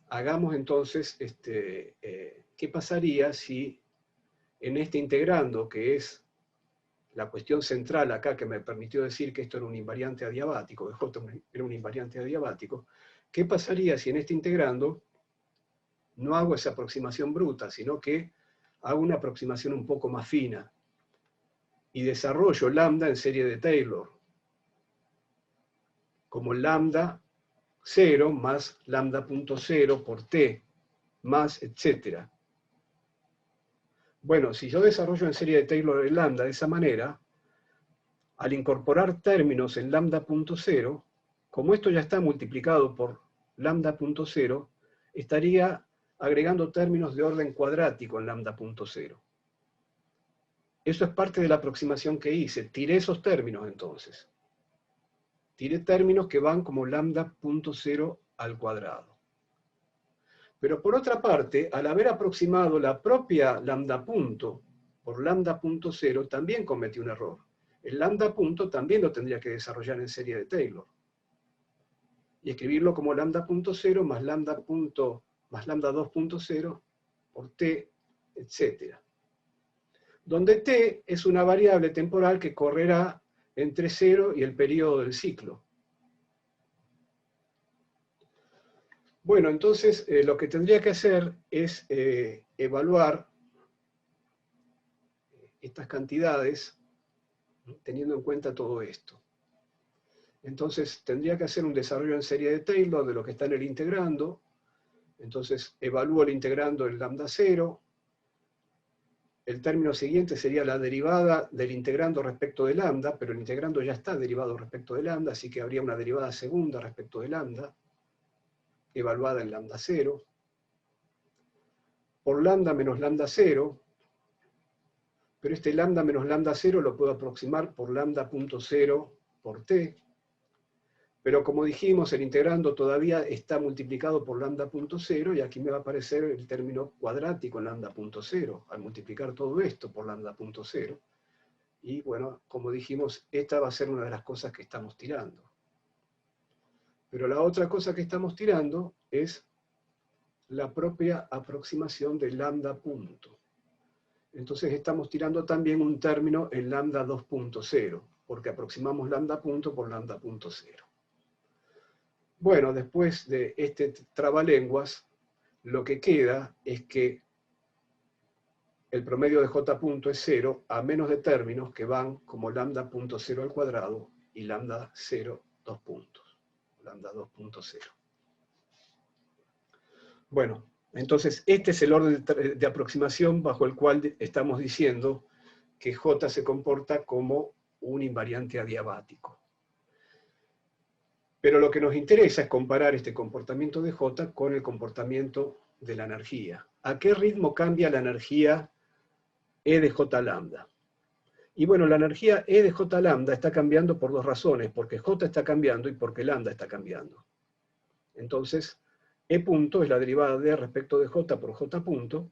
hagamos entonces, ¿qué pasaría si en este integrando, que es la cuestión central acá que me permitió decir que esto era un invariante adiabático, que J era un invariante adiabático, ¿qué pasaría si en este integrando no hago esa aproximación bruta, sino que hago una aproximación un poco más fina y desarrollo lambda en serie de Taylor, como lambda 0 más lambda punto 0 por t, más etcétera? Bueno, si yo desarrollo en serie de Taylor el lambda de esa manera, al incorporar términos en lambda punto 0, como esto ya está multiplicado por lambda punto 0, estaría agregando términos de orden cuadrático en lambda punto 0. Eso es parte de la aproximación que hice. Tiré esos términos entonces. Tiré términos que van como lambda punto 0 al cuadrado. Pero por otra parte, al haber aproximado la propia lambda punto por lambda punto 0, también cometí un error. El lambda punto también lo tendría que desarrollar en serie de Taylor. Y escribirlo como lambda punto 0 más lambda 2.0 por t, etc. Donde t es una variable temporal que correrá entre 0 y el periodo del ciclo. Bueno, entonces lo que tendría que hacer es evaluar estas cantidades teniendo en cuenta todo esto. Entonces tendría que hacer un desarrollo en serie de Taylor de lo que está en el integrando. Entonces evalúo el integrando en lambda 0. El término siguiente sería la derivada del integrando respecto de lambda, pero el integrando ya está derivado respecto de lambda, así que habría una derivada segunda respecto de lambda, evaluada en lambda 0, por lambda menos lambda 0, pero este lambda menos lambda 0 lo puedo aproximar por lambda punto 0 por t, pero como dijimos, el integrando todavía está multiplicado por lambda punto 0, y aquí me va a aparecer el término cuadrático en lambda punto 0, al multiplicar todo esto por lambda punto 0. Y bueno, como dijimos, esta va a ser una de las cosas que estamos tirando. Pero la otra cosa que estamos tirando es la propia aproximación de lambda punto. Entonces estamos tirando también un término en lambda 2.0, porque aproximamos lambda punto por lambda punto 0. Bueno, después de este trabalenguas, lo que queda es que el promedio de J punto es 0 a menos de términos que van como lambda punto 0 al cuadrado y lambda 0, 2 puntos, lambda 2.0. Bueno, entonces este es el orden de aproximación bajo el cual estamos diciendo que J se comporta como un invariante adiabático. Pero lo que nos interesa es comparar este comportamiento de J con el comportamiento de la energía. ¿A qué ritmo cambia la energía E de J lambda? Y bueno, la energía E de J lambda está cambiando por dos razones, porque J está cambiando y porque lambda está cambiando. Entonces, E punto es la derivada de respecto de J por J punto,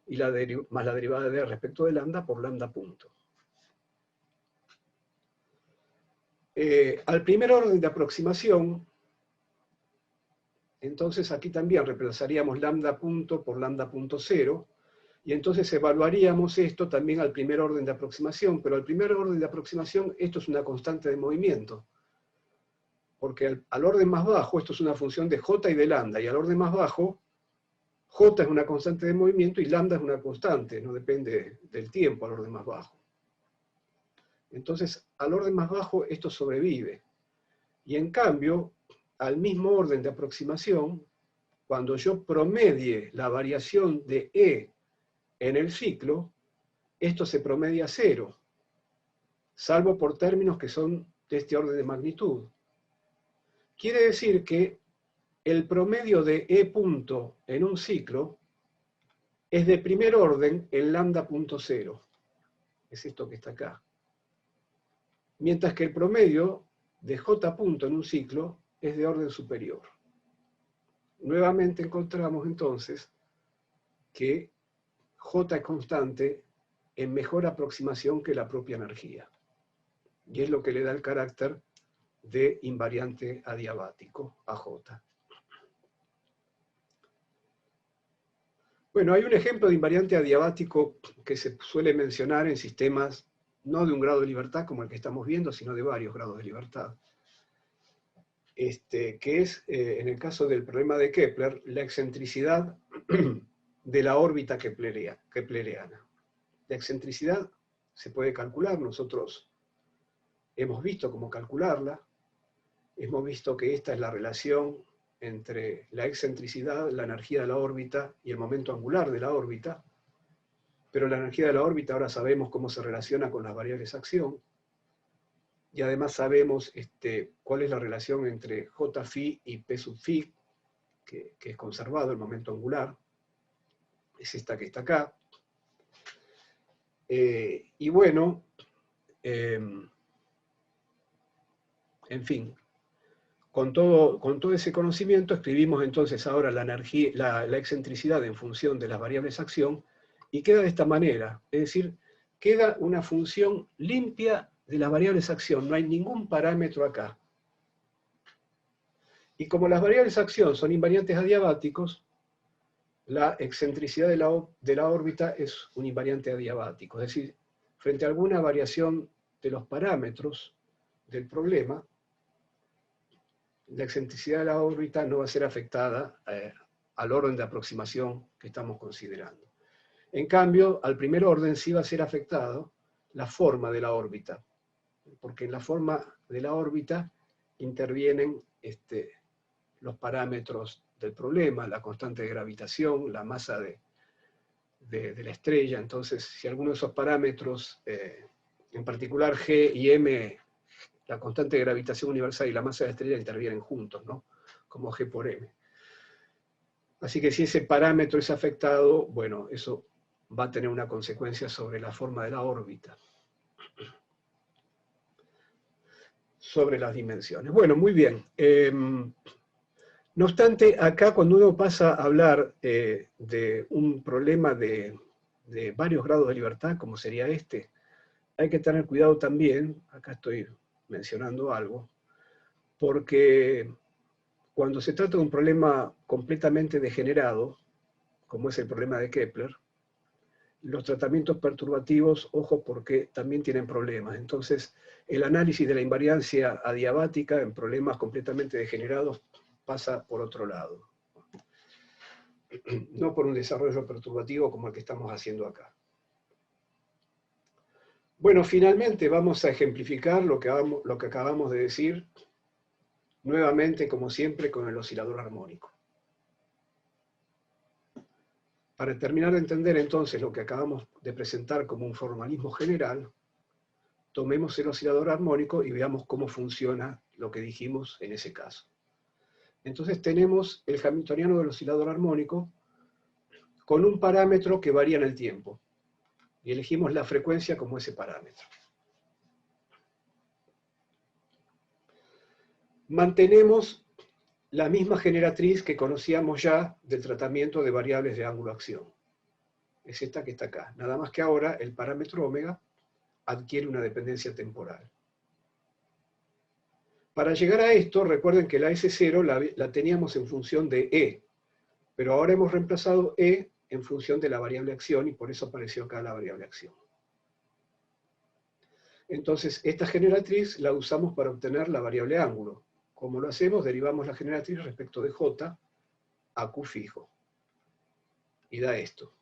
y más la derivada de respecto de lambda por lambda punto. Al primer orden de aproximación, entonces aquí también reemplazaríamos lambda punto por lambda punto 0, y entonces evaluaríamos esto también al primer orden de aproximación, pero al primer orden de aproximación esto es una constante de movimiento, porque al orden más bajo esto es una función de J y de lambda, y al orden más bajo J es una constante de movimiento y lambda es una constante, no depende del tiempo al orden más bajo. Entonces, al orden más bajo esto sobrevive. Y en cambio, al mismo orden de aproximación, cuando yo promedie la variación de E en el ciclo, esto se promedia a 0, salvo por términos que son de este orden de magnitud. Quiere decir que el promedio de E punto en un ciclo es de primer orden en lambda.0, es esto que está acá. Mientras que el promedio de J punto en un ciclo es de orden superior. Nuevamente encontramos entonces que J es constante en mejor aproximación que la propia energía. Y es lo que le da el carácter de invariante adiabático a J. Bueno, hay un ejemplo de invariante adiabático que se suele mencionar en sistemas no de un grado de libertad como el que estamos viendo, sino de varios grados de libertad. Que es, en el caso del problema de Kepler, la excentricidad de la órbita kepleriana. La excentricidad se puede calcular, nosotros hemos visto cómo calcularla, hemos visto que esta es la relación entre la excentricidad, la energía de la órbita y el momento angular de la órbita, pero la energía de la órbita ahora sabemos cómo se relaciona con las variables acción, y además sabemos cuál es la relación entre J phi y P sub phi, que es conservado el momento angular, es esta que está acá. Y bueno, en fin, con todo ese conocimiento escribimos entonces ahora la excentricidad en función de las variables acción, y queda de esta manera, es decir, queda una función limpia de las variables acción, no hay ningún parámetro acá. Y como las variables acción son invariantes adiabáticos, la excentricidad de la órbita es un invariante adiabático, es decir, frente a alguna variación de los parámetros del problema, la excentricidad de la órbita no va a ser afectada al orden de aproximación que estamos considerando. En cambio, al primer orden sí va a ser afectado la forma de la órbita, porque en la forma de la órbita intervienen los parámetros del problema, la constante de gravitación, la masa de la estrella. Entonces, si alguno de esos parámetros, en particular G y M, la constante de gravitación universal y la masa de la estrella intervienen juntos, ¿no? Como G por M. Así que si ese parámetro es afectado, bueno, eso va a tener una consecuencia sobre la forma de la órbita, sobre las dimensiones. Bueno, muy bien. No obstante, acá cuando uno pasa a hablar de un problema de varios grados de libertad, como sería este, hay que tener cuidado también, acá estoy mencionando algo, porque cuando se trata de un problema completamente degenerado, como es el problema de Kepler, los tratamientos perturbativos, ojo, porque también tienen problemas. Entonces, el análisis de la invariancia adiabática en problemas completamente degenerados pasa por otro lado. No por un desarrollo perturbativo como el que estamos haciendo acá. Bueno, finalmente vamos a ejemplificar lo que acabamos de decir, nuevamente, como siempre, con el oscilador armónico. Para terminar de entender entonces lo que acabamos de presentar como un formalismo general, tomemos el oscilador armónico y veamos cómo funciona lo que dijimos en ese caso. Entonces tenemos el hamiltoniano del oscilador armónico con un parámetro que varía en el tiempo, y elegimos la frecuencia como ese parámetro. Mantenemos la misma generatriz que conocíamos ya del tratamiento de variables de ángulo acción. Es esta que está acá. Nada más que ahora el parámetro omega adquiere una dependencia temporal. Para llegar a esto, recuerden que la S0 la teníamos en función de E, pero ahora hemos reemplazado E en función de la variable acción, y por eso apareció acá la variable acción. Entonces, esta generatriz la usamos para obtener la variable ángulo. ¿Cómo lo hacemos? Derivamos la generatriz respecto de J a Q fijo. Y da esto.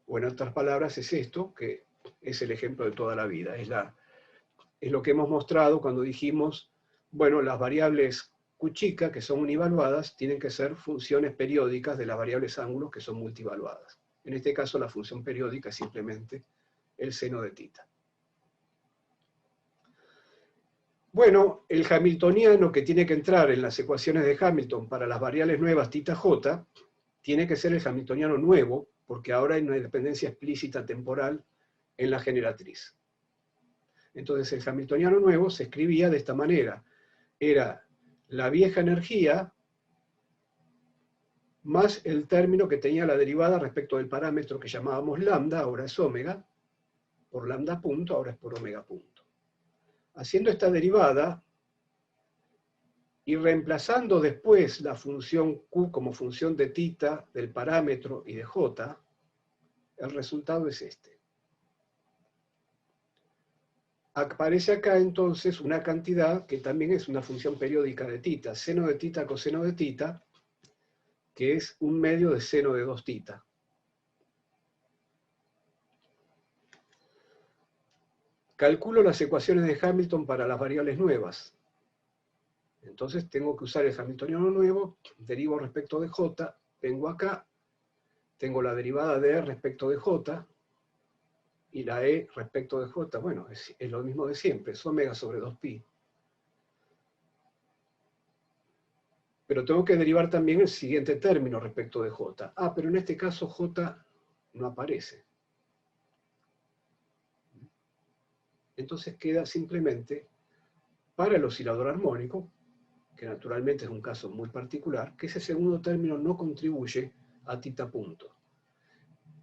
O en otras palabras, es esto, que es el ejemplo de toda la vida. Es lo que hemos mostrado cuando dijimos, bueno, las variables Q chica, que son univaluadas, tienen que ser funciones periódicas de las variables ángulos, que son multivaluadas. En este caso, la función periódica es simplemente el seno de tita. Bueno, el hamiltoniano que tiene que entrar en las ecuaciones de Hamilton para las variables nuevas tita j tiene que ser el hamiltoniano nuevo, porque ahora hay una dependencia explícita temporal en la generatriz. Entonces el hamiltoniano nuevo se escribía de esta manera. Era la vieja energía más el término que tenía la derivada respecto del parámetro que llamábamos lambda, ahora es omega, por lambda punto, ahora es por omega punto. Haciendo esta derivada y reemplazando después la función Q como función de tita del parámetro y de J, el resultado es este. Aparece acá entonces una cantidad que también es una función periódica de tita, seno de tita coseno de tita, que es un medio de seno de 2 tita. Calculo las ecuaciones de Hamilton para las variables nuevas. Entonces tengo que usar el hamiltoniano nuevo, derivo respecto de J, vengo acá, tengo la derivada de E respecto de J, y la E respecto de J, bueno, es lo mismo de siempre, es omega sobre 2pi. Pero tengo que derivar también el siguiente término respecto de J. Ah, pero en este caso J no aparece. Entonces queda simplemente, para el oscilador armónico, que naturalmente es un caso muy particular, que ese segundo término no contribuye a tita punto.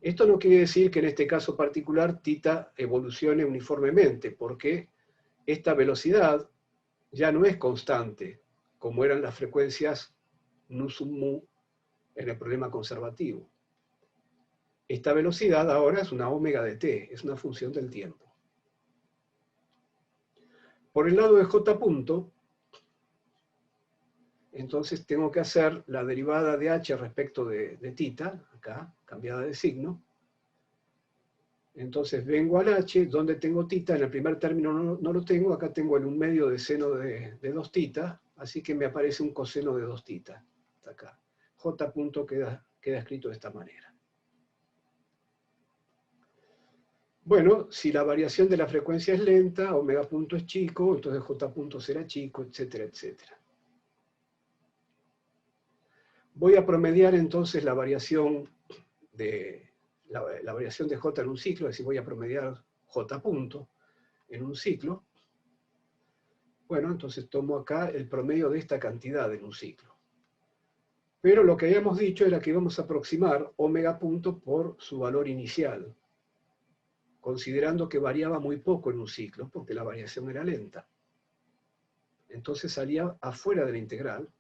Esto no quiere decir que en este caso particular tita evolucione uniformemente, porque esta velocidad ya no es constante, como eran las frecuencias nu sub mu en el problema conservativo. Esta velocidad ahora es una omega de t, es una función del tiempo. Por el lado de j punto, entonces tengo que hacer la derivada de h respecto de tita, acá, cambiada de signo. Entonces vengo al h, donde tengo tita, en el primer término no lo tengo, acá tengo el 1/2 de seno de 2 tita, así que me aparece un coseno de 2 tita, hasta acá. J punto queda escrito de esta manera. Bueno, si la variación de la frecuencia es lenta, omega punto es chico, entonces J punto será chico, etcétera, etcétera. Voy a promediar entonces la variación de la variación de J en un ciclo, es decir, voy a promediar J punto en un ciclo. Bueno, entonces tomo acá el promedio de esta cantidad en un ciclo. Pero lo que habíamos dicho era que íbamos a aproximar omega punto por su valor inicial, considerando que variaba muy poco en un ciclo, porque la variación era lenta. Entonces salía afuera de la integral,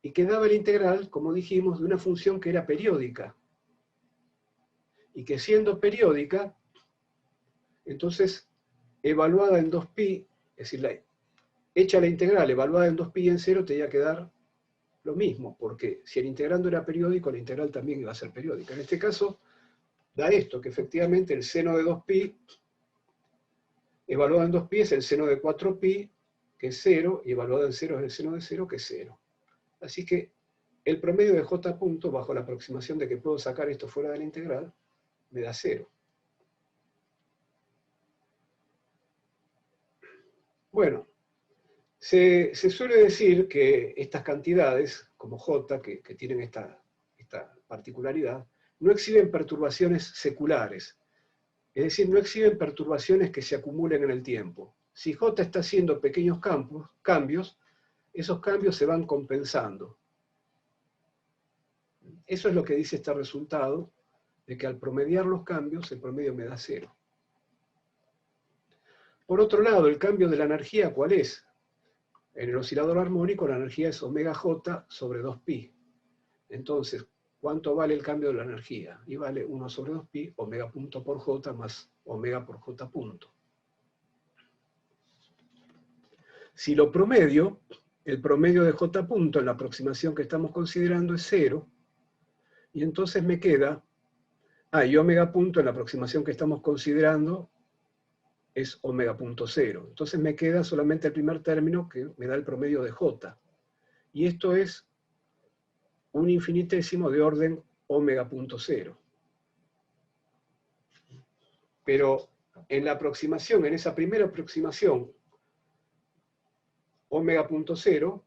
y quedaba la integral, como dijimos, de una función que era periódica, y que siendo periódica, entonces evaluada en 2pi, es decir, hecha la integral, evaluada en 2pi y en 0, te iba a quedar lo mismo, porque si el integrando era periódico, la integral también iba a ser periódica. En este caso, da esto, que efectivamente el seno de 2pi, evaluado en 2pi, es el seno de 4pi, que es 0, y evaluado en 0 es el seno de 0, que es 0. Así que el promedio de j punto, bajo la aproximación de que puedo sacar esto fuera de la integral, me da 0. Bueno, se suele decir que estas cantidades, como J, que tienen esta particularidad, no exhiben perturbaciones seculares. Es decir, no exhiben perturbaciones que se acumulen en el tiempo. Si J está haciendo pequeños cambios, esos cambios se van compensando. Eso es lo que dice este resultado, de que al promediar los cambios, el promedio me da 0. Por otro lado, el cambio de la energía, ¿cuál es? En el oscilador armónico la energía es omega j sobre 2pi. Entonces, ¿cuánto vale el cambio de la energía? Y vale 1 sobre 2pi, omega punto por j más omega por j punto. Si lo promedio, el promedio de j punto en la aproximación que estamos considerando es 0, y entonces me queda, y omega punto en la aproximación que estamos considerando es omega punto 0. Entonces me queda solamente el primer término que me da el promedio de j. Y esto es un infinitésimo de orden omega punto 0. Pero en la aproximación, en esa primera aproximación, omega punto 0,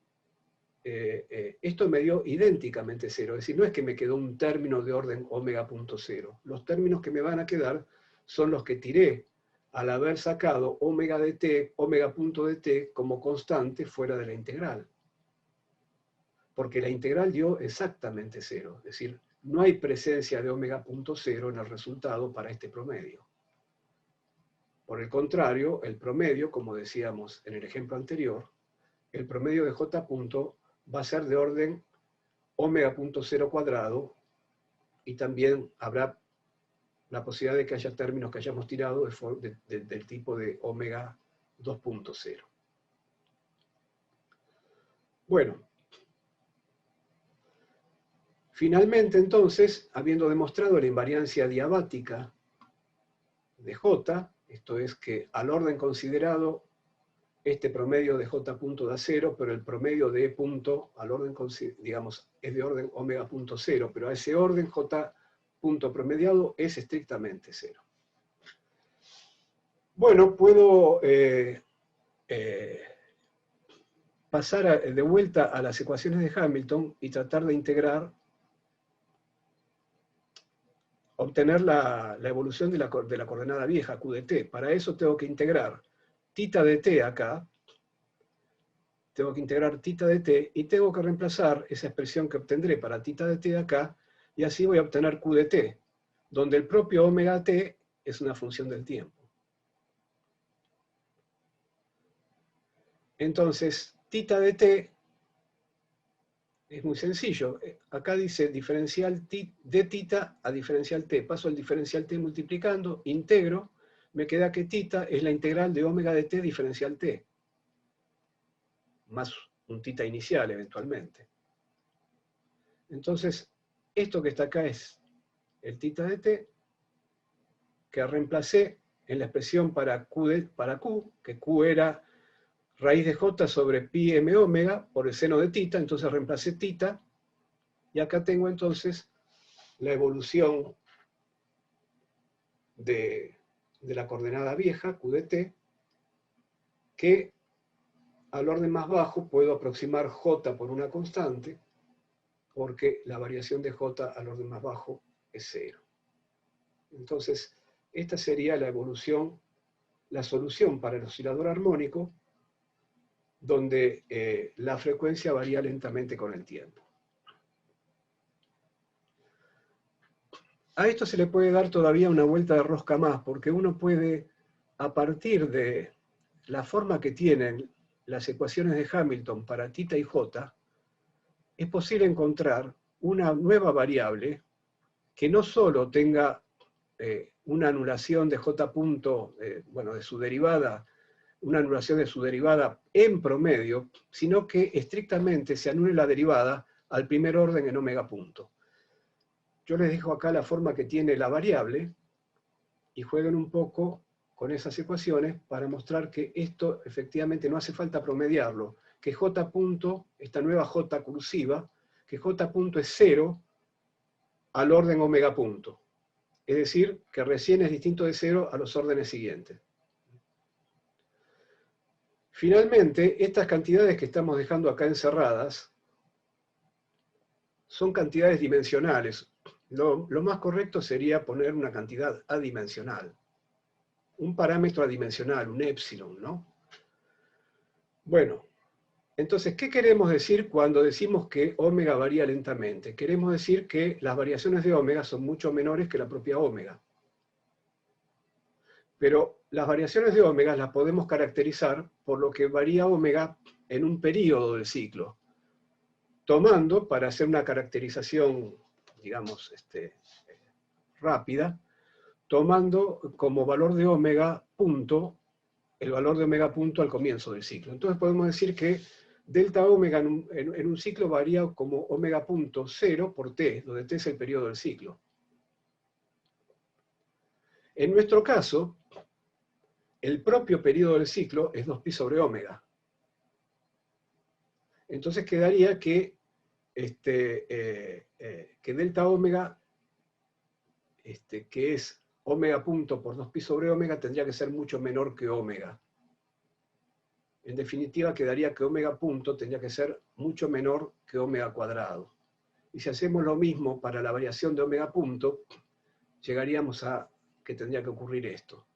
esto me dio idénticamente 0. Es decir, no es que me quedó un término de orden omega punto 0. Los términos que me van a quedar son los que tiré al haber sacado omega de t, omega punto de t como constante fuera de la integral. Porque la integral dio exactamente 0. Es decir, no hay presencia de omega punto 0 en el resultado para este promedio. Por el contrario, el promedio, como decíamos en el ejemplo anterior, el promedio de J punto va a ser de orden omega punto 0 cuadrado, y también habrá la posibilidad de que haya términos que hayamos tirado del tipo de omega 2.0. Bueno, finalmente entonces, habiendo demostrado la invariancia diabática de J, esto es que al orden considerado este promedio de J punto da 0, pero el promedio de E punto al orden, digamos, es de orden omega punto 0, pero a ese orden J punto promediado es estrictamente 0. Bueno, puedo pasar de vuelta a las ecuaciones de Hamilton y tratar de integrar, obtener la evolución de la coordenada vieja, Q de t. Para eso tengo que integrar tita de t acá, tengo que integrar tita de t, y tengo que reemplazar esa expresión que obtendré para tita de t acá, y así voy a obtener Q de t, donde el propio omega t es una función del tiempo. Entonces, tita de t es muy sencillo. Acá dice diferencial de tita a diferencial t. Paso el diferencial t multiplicando, integro, me queda que tita es la integral de omega de t diferencial t, más un tita inicial eventualmente. Entonces, esto que está acá es el tita de t, que reemplacé en la expresión para Q, que Q era raíz de j sobre pi m omega por el seno de tita, entonces reemplacé tita, y acá tengo entonces la evolución de la coordenada vieja, Q de t, que al orden más bajo puedo aproximar j por una constante, porque la variación de j al orden más bajo es 0. Entonces, esta sería la evolución, la solución para el oscilador armónico, donde la frecuencia varía lentamente con el tiempo. A esto se le puede dar todavía una vuelta de rosca más, porque uno puede, a partir de la forma que tienen las ecuaciones de Hamilton para tita y j, es posible encontrar una nueva variable que no solo tenga una anulación de j punto, bueno, de su derivada, una anulación de su derivada en promedio, sino que estrictamente se anule la derivada al primer orden en omega punto. Yo les dejo acá la forma que tiene la variable y jueguen un poco con esas ecuaciones para mostrar que esto efectivamente no hace falta promediarlo, que j punto, esta nueva j cursiva, que j punto es 0 al orden omega punto. Es decir, que recién es distinto de 0 a los órdenes siguientes. Finalmente, estas cantidades que estamos dejando acá encerradas son cantidades dimensionales. Lo más correcto sería poner una cantidad adimensional, un parámetro adimensional, un épsilon, ¿no? Bueno, entonces, ¿qué queremos decir cuando decimos que omega varía lentamente? Queremos decir que las variaciones de omega son mucho menores que la propia omega. Pero las variaciones de omega las podemos caracterizar por lo que varía omega en un periodo del ciclo, tomando, para hacer una caracterización, digamos, rápida, tomando como valor de omega punto, el valor de omega punto al comienzo del ciclo. Entonces podemos decir que delta omega en un ciclo varía como omega punto 0 por t, donde t es el periodo del ciclo. En nuestro caso, el propio periodo del ciclo es 2pi sobre omega. Entonces quedaría que delta omega, que es omega punto por 2pi sobre omega, tendría que ser mucho menor que omega. En definitiva, quedaría que omega punto tendría que ser mucho menor que omega cuadrado. Y si hacemos lo mismo para la variación de omega punto, llegaríamos a que tendría que ocurrir esto.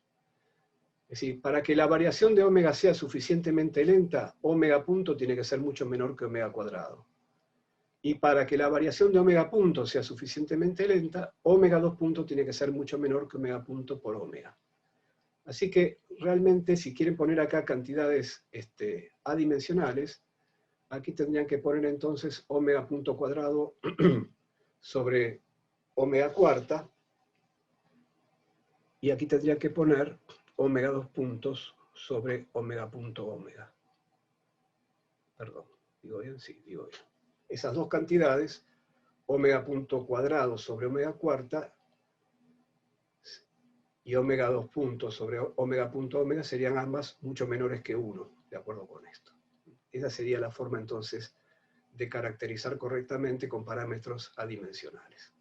Es decir, para que la variación de omega sea suficientemente lenta, omega punto tiene que ser mucho menor que omega cuadrado. Y para que la variación de omega punto sea suficientemente lenta, omega 2 punto tiene que ser mucho menor que omega punto por omega. Así que realmente si quieren poner acá cantidades adimensionales, aquí tendrían que poner entonces omega punto cuadrado sobre omega cuarta, y aquí tendrían que poner omega 2 puntos sobre omega punto omega. Perdón, ¿digo bien? Sí, digo bien. Esas dos cantidades, omega punto cuadrado sobre omega cuarta y omega 2 puntos sobre omega punto omega serían ambas mucho menores que 1, de acuerdo con esto. Esa sería la forma entonces de caracterizar correctamente con parámetros adimensionales.